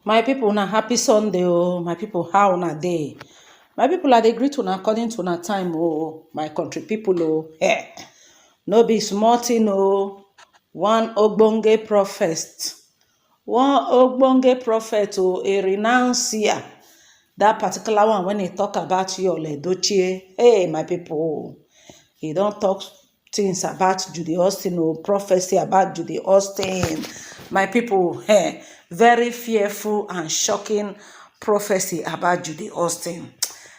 My people, na happy Sunday, oh. My people, how una dey? My people, I dey greet una according to una time, oh. My country people, oh. No be small thing, oh. One ogbonge prophet, oh, a renouncer. That particular one, when he talk about Yul Edochie, hey, my people, he don't talk things about Judy Austin, or prophecy about Judy Austin. My people, very fearful and shocking prophecy about Judy Austin.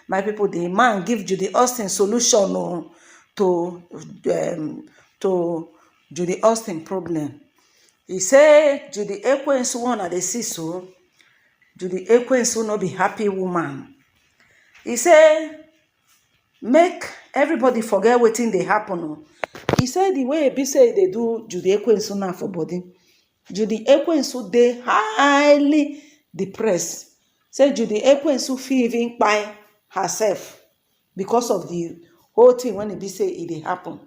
My people, the man give Judy Austin solution to Judy Austin problem. He say Judy Ekwensu one at the see so. Judy Ekwensu no be happy woman. He say make everybody forget wetin dey happen. He say the way be say they do Judy Ekwensu now for body. Judy Ekwensu dey highly depressed. Say Judy Ekwensu fit even kpai herself because of the whole thing when it be say it dey happen.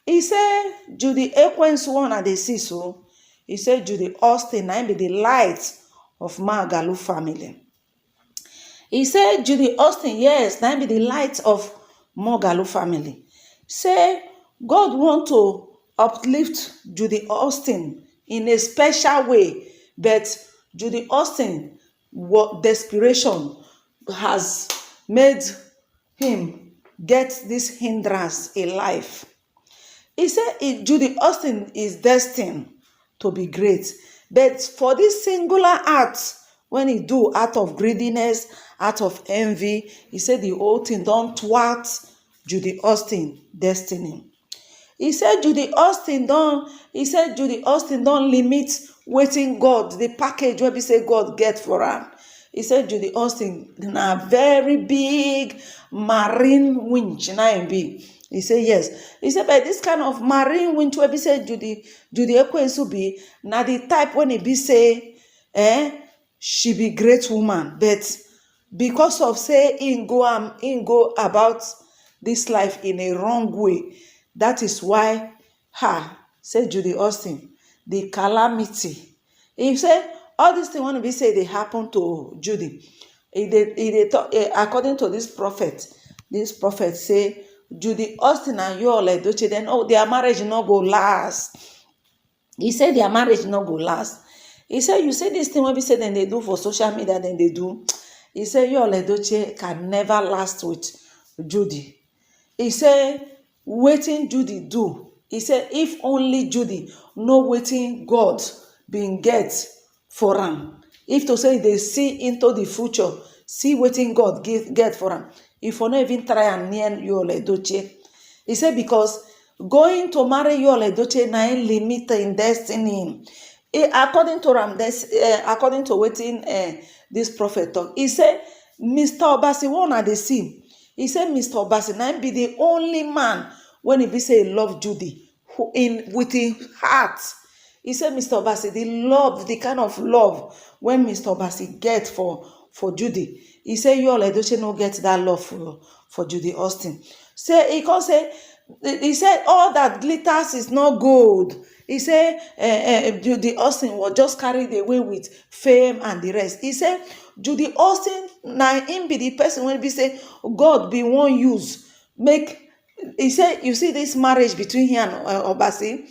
He say Judy Ekwensu one at the see so. He say Judy Austin na be the light of Magalu family. He say Judy Austin, yes, na be the light of Magalu family. Say God want to uplift Judy Austin in a special way, but Judy Austin, what desperation has made him get this hindrance in life. He said Judy Austin is destined to be great, but for this singular act, when he do out of greediness, out of envy, he said the whole thing don't thwart Judy Austin destiny. He said Judy Austin don't limit wetin God, the package where we say God get for her. He said Judy Austin na very big marine winch na im be. He said yes. He said but this kind of marine winch where we say Judy Ekwensu be na the type when it be say she be great woman, but because of say in go about this life in a wrong way, that is why say Judy Austin, the calamity. He say all these things want to be say they happen to Judy. According to this prophet say Judy Austin and Yul Edochie, then their marriage no go last. He said their marriage no go last. He said you say this thing when we say then they do for social media, then they do. He said Yul Edochie can never last with Judy. He said wetin Judy do. He said if only Judy know wetin God been get for am. If to say they see into the future, see wetin God get for am. If for no even try and near Yul Edochie. He said because going to marry Yul Edochie na limit in destiny. According to wetin this prophet talk, he said Mr. Obasi one at the sea. He said Mr. Obasi na be the only man when he be say he love Judy with his heart. He said Mr. Obasi, the kind of love when Mr. Obasi get for Judy. He said Yul Edochie no get that love for Judy Austin. He said all that glitters is not gold. He said Judy Austin was just carried away with fame and the rest. He said Judy Austin na him be the person when be say God be one use make. He said you see this marriage between him and Obasi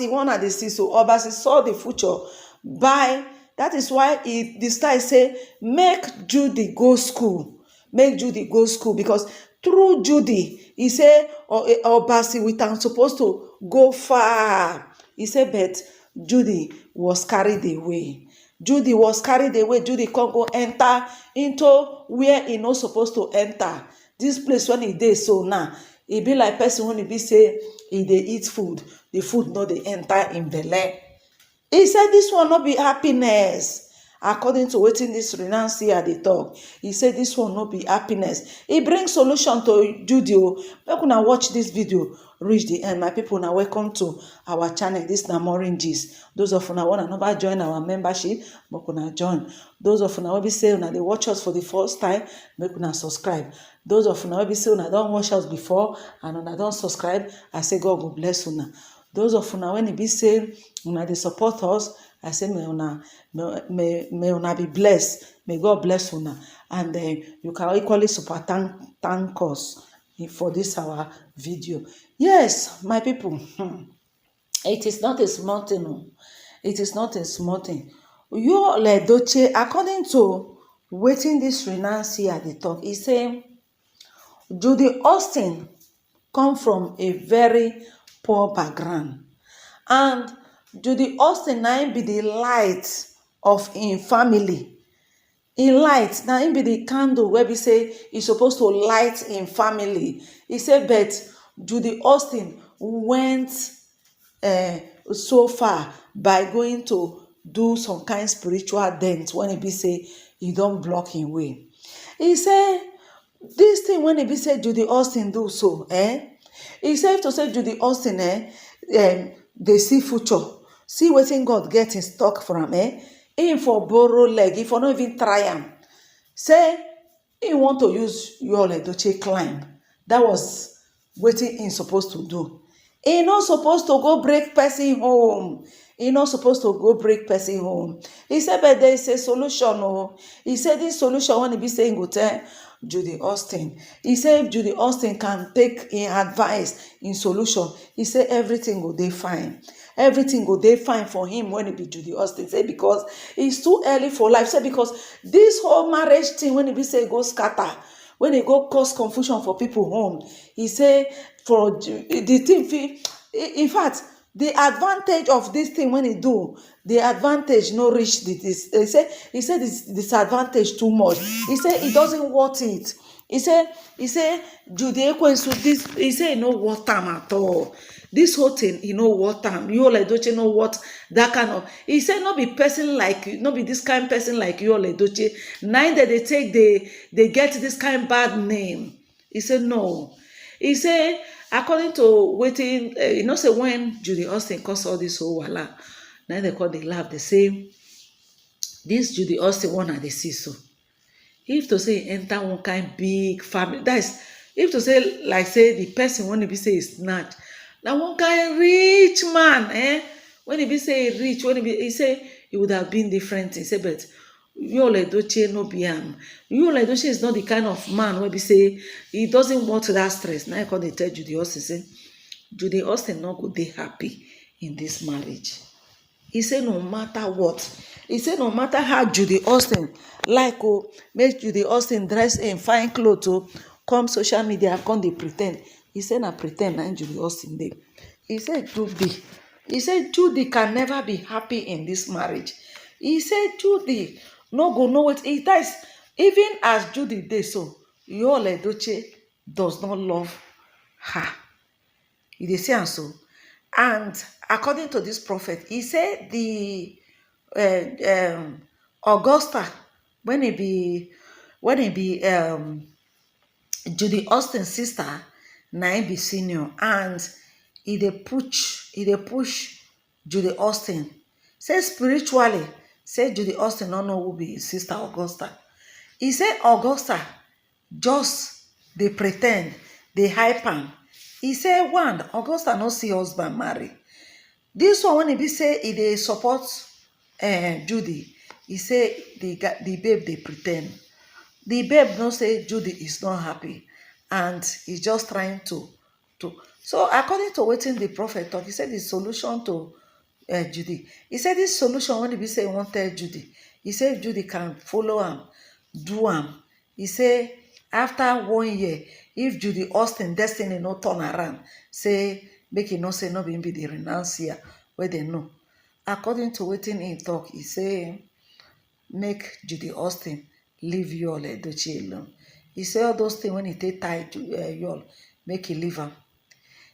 one at the see so Obasi saw the future by. That is why he decided say make Judy go school, because through Judy, he said Obasi with am supposed to go far. He said but Judy was carried away. Judy can't go enter into where he not supposed to enter. This place when he dey so now, he be like person when he be say he dey eat food, the food no dey enter in belle. He said this one not be happiness. According to wetin this renuncier dey talk, he said this one not be happiness. He brings solution to Judy. Make una watch this video reach the end. My people, now welcome to our channel. This na Maureen Gist. Those of una want to never join our membership, make una join. Those of una wey be say una dey watch us for the first time, make una subscribe. Those of una wey be say una don watch us before and una don subscribe, I say God will bless una. those of una when e be say una dey support us, I say may una be blessed, may God bless una, and you can equally super thank us for this our video. Yes, my people, it is not a small thing. It is not a small thing. Yul Edochie, according to wetin dis Renancia dey talk, e say Judy Austin come from a very poor background, and Judy Austin na im be the light of im family. Im light na im be the candle wey be say e suppose to light im family. E say but Judy Austin went so far by going to do some kind spiritual dent when e be say e don block im way. E say dis thing when e be say Judy Austin do so, e say if to say Judy Austin dey see future, see wetin God get in stock for am, im for borrow leg, e for no even try am. Say im want to use Yul Edochie climb. That was wetin im suppose to do. E no suppose to go break person home. E no suppose to go break person home. E say but there is a solution. E say this solution when e be say im go tell Judy Austin. E say if Judy Austin can take im advice, im solution, e say everything go dey fine. Everything go dey fine for him when e be Judy Austin. Say because it's too early for life. Say because this whole marriage thing when e be say e go scatter, when e go cause confusion for people home, e say for the thing fit, in fact, the advantage of this thing when e do, the advantage no reach this. He said this disadvantage too much. He said it doesn't worth it. He say Judy Ekwensu, this, he say e no worth am at all. This whole thing, e no worth am. Yul Edochie no worth that kind of. He say no be person like, no be this kind person like Yul Edochie. Neither they take they get this kind bad name. He say no. He say according to wetin you know, say when Judy Austin cause all this whole wahala, now they call dey laugh. They say this Judy Austin one na dey see so. If to say enter one kind big family, that is, if to say like say the person when e be say is snatch, na one kind rich man, when e be say rich, when he say it would have been different. He say but Yul Edochie no be am. Yul Edochie is not the kind of man wey be say he doesn't want that stress. Now I call dey tell Judy Austin say Judy Austin no go dey happy in this marriage. He say no matter what, he say no matter how Judy Austin like make Judy Austin dress in fine clothes come social media come dey pretend. He say na pretend na Judy Austin dey. He say Judy can never be happy in this marriage. He say Judy no go know what it is. Even as Judy dey so, Yul Edochie does not love her. You dey see am so. And according to this prophet, he said the Augusta, when it be Judy Austin sister, na im be senior, and he dey push Judy Austin. Say spiritually, say Judy Austin no know who be his sister Augusta. He say Augusta just dey pretend, dey hype am. He say one, Augusta no see husband marry. This one when e be say e dey support Judy, he say the babe dey pretend. The babe know say Judy is not happy, and he's just trying to. So according to wetin the prophet talk, he said the solution to Judy. He said this solution when e be say he wan tell Judy, he say if Judy can follow am, do am. He say after 1 year, if Judy Austin destiny no turn around, say make e know say no be him be the renuncier wey they know. According to wetin he talk, he say make Judy Austin leave Yul Edochie alone. He say all those things when he take tie to Yul, make he leave am.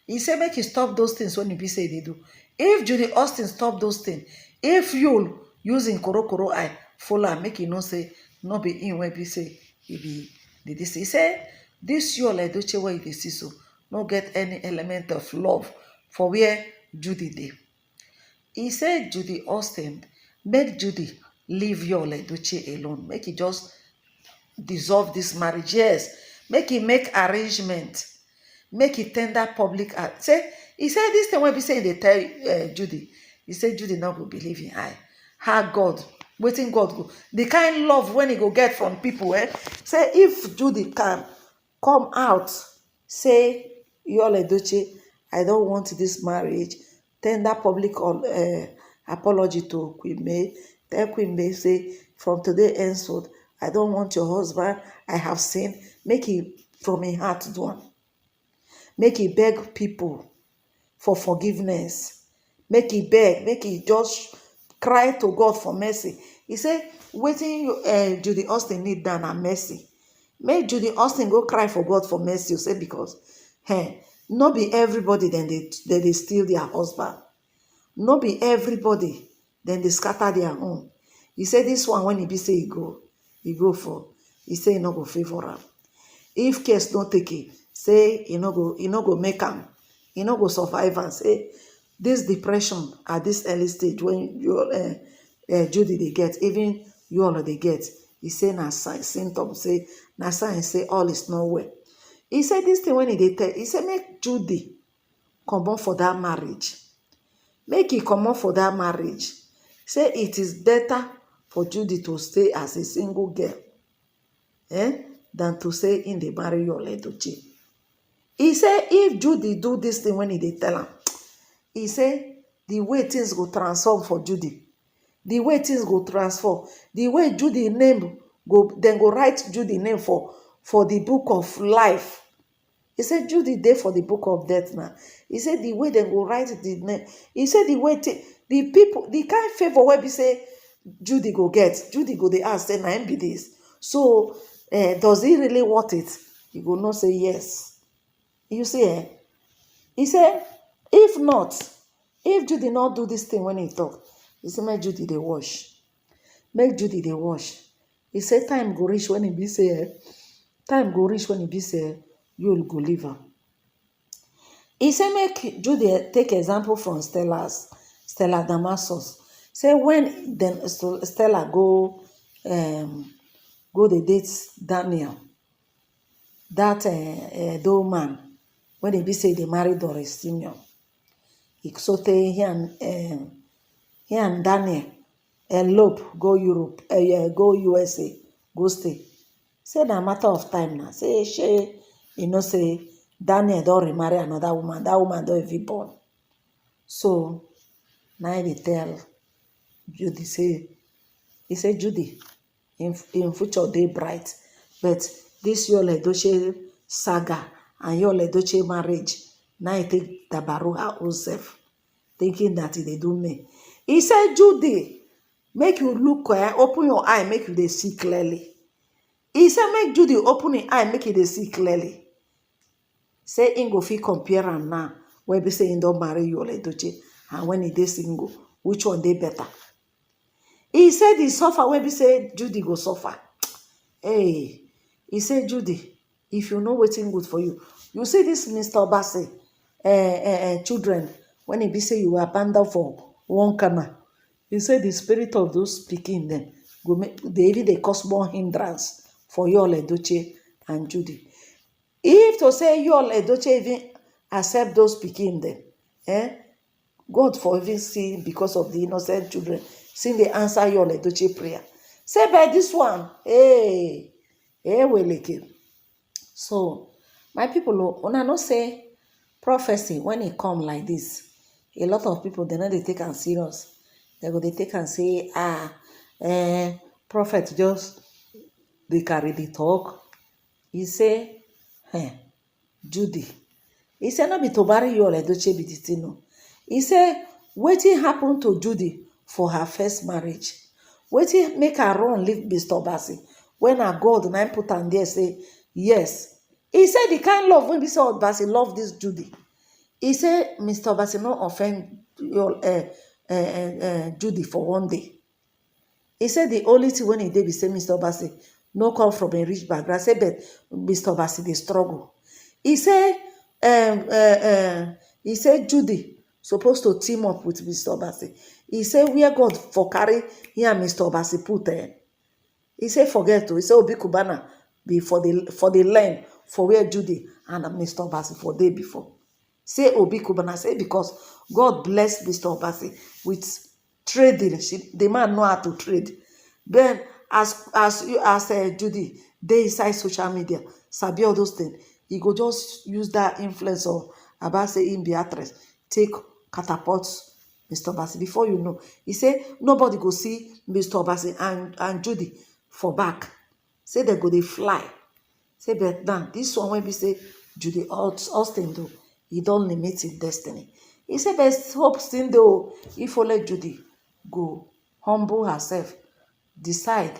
He say make he stop those things when he be say they do. If Judy Austin stop those things, if Yul using koro eye follow am, make he know say no be him wey be say he be the this. He say this Yul Edochie wey you dey see so no get any element of love for where Judy dey. He say Judy Austin make Judy leave Yul Edochie alone, make he just dissolve this marriage. Yes, make he make arrangement, make he tender public say He said this thing when be saying they tell Judy. He said Judy not go believe in I. Her God, waiting God go. The kind love when he go get from people, say if Judy can come out, say Yul Edochie, I don't want this marriage, tender public apology to Queen May. Tell Queen May say from today henceforth, I don't want your husband. I have sinned. Make it from a heart do am. Make it beg people for forgiveness. Make it beg. Make it just cry to God for mercy. He said, waiting Judy Austin need than a mercy. Make Judy Austin go cry for God for mercy. You say because not be everybody then they steal their husband. Not be everybody then they scatter their home. He said this one when he be say he go for. He say he no go favor am. If case don't take it, say he no go make am. He no go survive and say this depression at this early stage when you Judy they get, even you all they get. He say na symptoms, say na sign, say all is not well. He said this thing when he tell, he said make Judy come on for that marriage. Make it come on for that marriage. Say it is better for Judy to stay as a single girl than to say in the marry Yul Edochie. He say if Judy do this thing when he tell him, he say the way things go transform for Judy. The way things go transform. The way Judy name go, then go write Judy name for the book of life. He said Judy there for the book of death now. He said the way they go write the name. He said the way the people, the kind favor where we say Judy go get, Judy go they ask, say na be this. So does he really want it? He go not say yes. You see, he said, if not, if Judy not do this thing when he talk, he said, make Judy they wash. Make Judy they wash. He said, time go reach when he be say, time go reach when he be say, you'll go leave her. He said, make Judy take example from Stella Damasus. Say when then Stella go the date Daniel, that though man, when they be say they married Doris Senior. So he and Daniel elope, go Europe, go USA, go stay. Say na matter of time now. Say say Daniel don't remarry another woman. That woman don't even born. So now they tell Judy say, he say Judy, in future day bright, but this Yul Edochie saga and Yul Edochie marriage, now he take dabaru her own self, thinking that they do me. He said, Judy, make you look, open your eye, make you they see clearly. He said, make Judy open your eye, make you they see clearly. Say, in go fit compare am now, where be say, in don't marry Yul Edochie, and when he dey single, which one they better? He said, he suffer, where be say, Judy go suffer. Hey, he said, Judy, if you know waiting good for you, you see this Mr. Obasi, children, when he be say you abandoned for one corner, he said the spirit of those speaking them go make they cause more hindrance for Yul Edochie and Judy. If to say Yul Edochie even accept those speaking them, God for even see because of the innocent children, seeing the answer Yul Edochie prayer. Say by this one, well, so my people, when I not say prophecy when it come like this, a lot of people they know they take am serious. They go they take and say, prophet just they carry the talk. He say, Judy. He say not be to marry Yul Edochie be the thing. No. He say, wetin happen to Judy for her first marriage? Wetin make her run leave Mr. Obasi when her God na put am there say yes. He said the kind love when Mr. Obasi love this Judy. He said Mr. Obasi no offend Judy for one day. He said the only thing when he did be say Mr. Obasi no come from a rich background. Say but Mr. Obasi they struggle. He said Judy supposed to team up with Mr. Obasi. He said where God for carry here Mr. Obasi put He said forget to. He said Obi Kubana be for the land for where Judy and Mr. Obasi for day before. say Obi Kubana, say because God bless Mr. Obasi with trading. The man know how to trade. Then as Judy dey inside social media, sabi all those things, he go just use that influence of Obasi in Beatrice, take catapult Mr. Obasi. Before you know, he say nobody go see Mr. Obasi and Judy for back. Say they go dey fly. Say but now this one wey be say Judy Austin though, he don limit his destiny. He say but hope still though, if only Judy go humble herself, decide,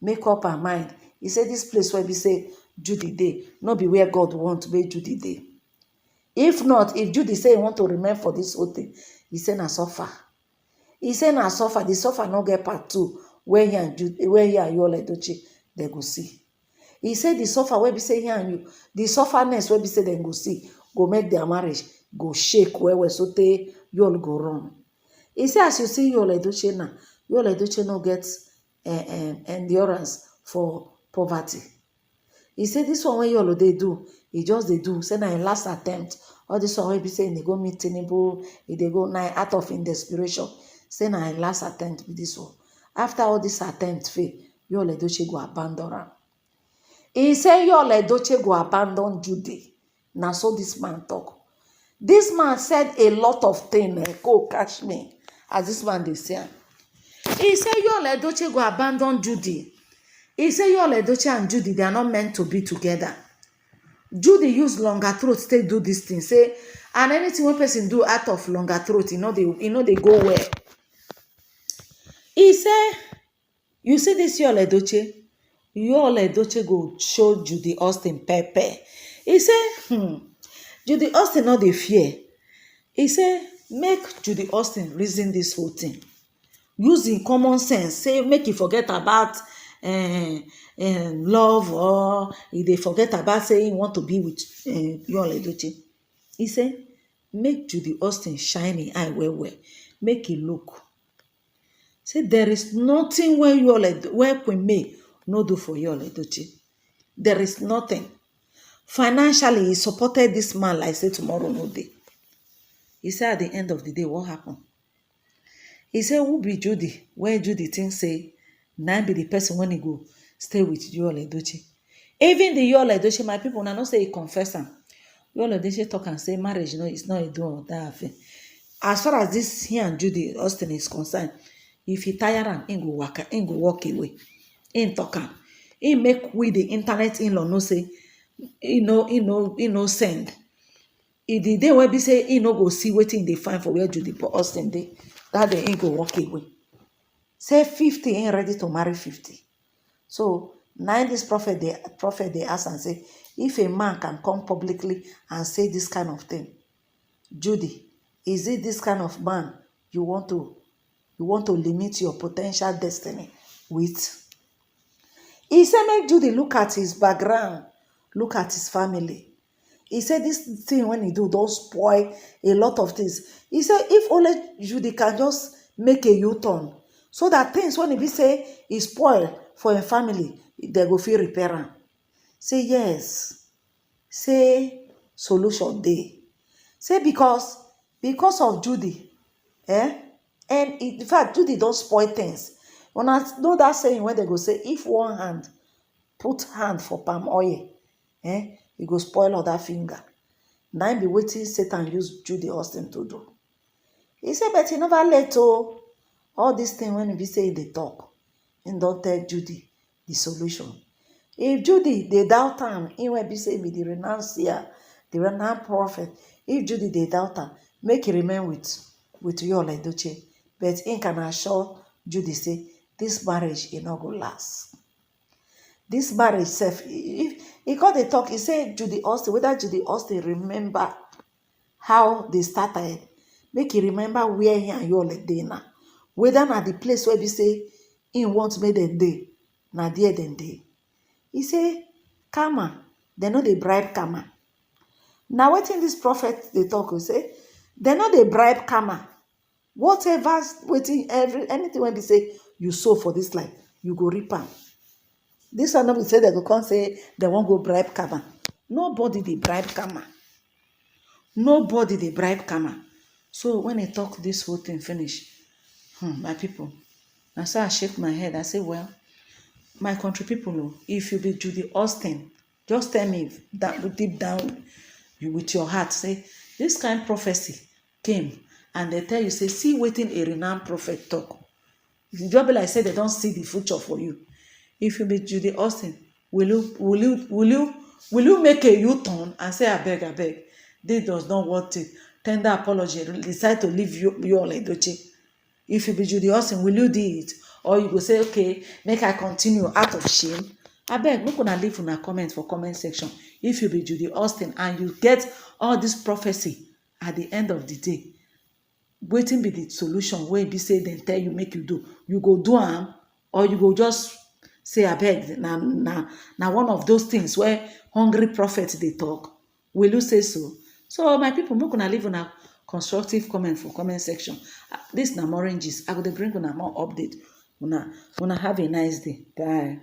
make up her mind. He say this place where we say Judy dey, not be where God want make Judy dey. If not, if Judy say he want to remain for this whole thing, he say na suffer. He say na suffer. The suffer no get part 2 where he and Yul Edochie they go see. He say the suffer where we say here and you, the sufferness where we say they go see, go make their marriage go shake where so they Yul go run. He say as you see Yul Edochie now, Yul Edochie no get endurance for poverty. He say this one wey Yul dey do, he just dey do. Say na him last attempt. All this one wey be say they go meet Tinubu, they go now out of in desperation. Say na him last attempt with this one. After all this attempt fail, Yul Edochie go abandon am. He say Yul Edochie go abandon Judy. Now so this man talk. This man said a lot of things. Go catch me. As this man dey say. He say Yul Edochie go abandon Judy. He say Yul Edochie and Judy, they are not meant to be together. Judy use longer throat to do this thing. Say, and anything one person do out of longer throat, they go well. He say, you see this Yul Edochie go show Judy Austin pepper. He say, Judy Austin not dey fear. He say, make Judy Austin reason this whole thing. Using common sense, say make you forget about love, or if they forget about saying want to be with Yul Edochie. He say make Judy Austin shine him eye well, make it look. Say there is nothing where Queen May no do for Yul Edochie. There is nothing. Financially, he supported this man like say tomorrow no day. He said at the end of the day, what happened? He said, who be Judy? Where Judy thinks say, now be the person when he go stay with Yul Edochie. Even the Yul Edochie, my people, now not say he confess him. Yul Edochie talk and say marriage, it's not a do or die affair. As far as this he and Judy Austin is concerned, if he tire him, he go walk away. He talk him. He make we the internet in-law no say, he no send. If the day where be say he no go see waiting they find for where Judy Austin dey, that day he go walk away. Say 50 ain't ready to marry 50. So now this prophet they ask and say, if a man can come publicly and say this kind of thing, Judy, is it this kind of man you want to limit your potential destiny with? He said make Judy look at his background, look at his family. He said this thing when he do don't spoil a lot of things. He said if only Judy can just make a U-turn, so that things when he be say he spoil for a family, they go feel repair am. Say yes. Say solution dey. Say because of Judy, and in fact Judy don't spoil things. When I know that saying when they go say if one hand put hand for palm oil, e go spoil other finger. Now be waiting Satan use Judy Austin to do. He said, but he never let all this thing when he be say they talk. And don't tell Judy the solution. If Judy they doubt him, he will be say be the renuncier, the renowned prophet. If Judy they doubt him, make he remain with Yul Edochie. But he can assure Judy say this marriage is not gonna last. This marriage self, if he got the talk, he said Judy Austin, whether Judy Austin remember how they started, make he remember where he and Yul dey now. Whether na the place where we say he want make them dey, na there them dey. He say, karma, they know they bribe karma. Now wetin this prophet they talk, he say, they know they bribe karma. Whatever, anything when they say you sow for this life, you go reap am. This one not be say they go come say they won't go bribe karma. Nobody they bribe karma. Nobody dey bribe Kama. So when he talk this whole thing finish, my people, na so I shake my head. I say, well, my country people, if you be Judy Austin, just tell me that deep down you with your heart, say this kind prophecy came and they tell you, say, see wetin a renowned prophet talk. The job be like say they don't see the future for you. If you be Judy Austin, will you make a U-turn and say, abeg, this does not want it, tender apology, decide to leave you Yul Edochie? If you be Judy Austin, will you do it? Or you go say, okay, make I continue out of shame? Abeg, make una leave una comment for comment section. If you be Judy Austin and you get all this prophecy at the end of the day, wetin be the solution wey be say dem tell you make you do? You go do am, or you go just say, abeg, na one of those things where hungry prophets dey talk? Will you say so? So my people, make una leave una constructive comment for comment section. This na Morin Gist. I go dey bring una more update. Una have a nice day. Bye.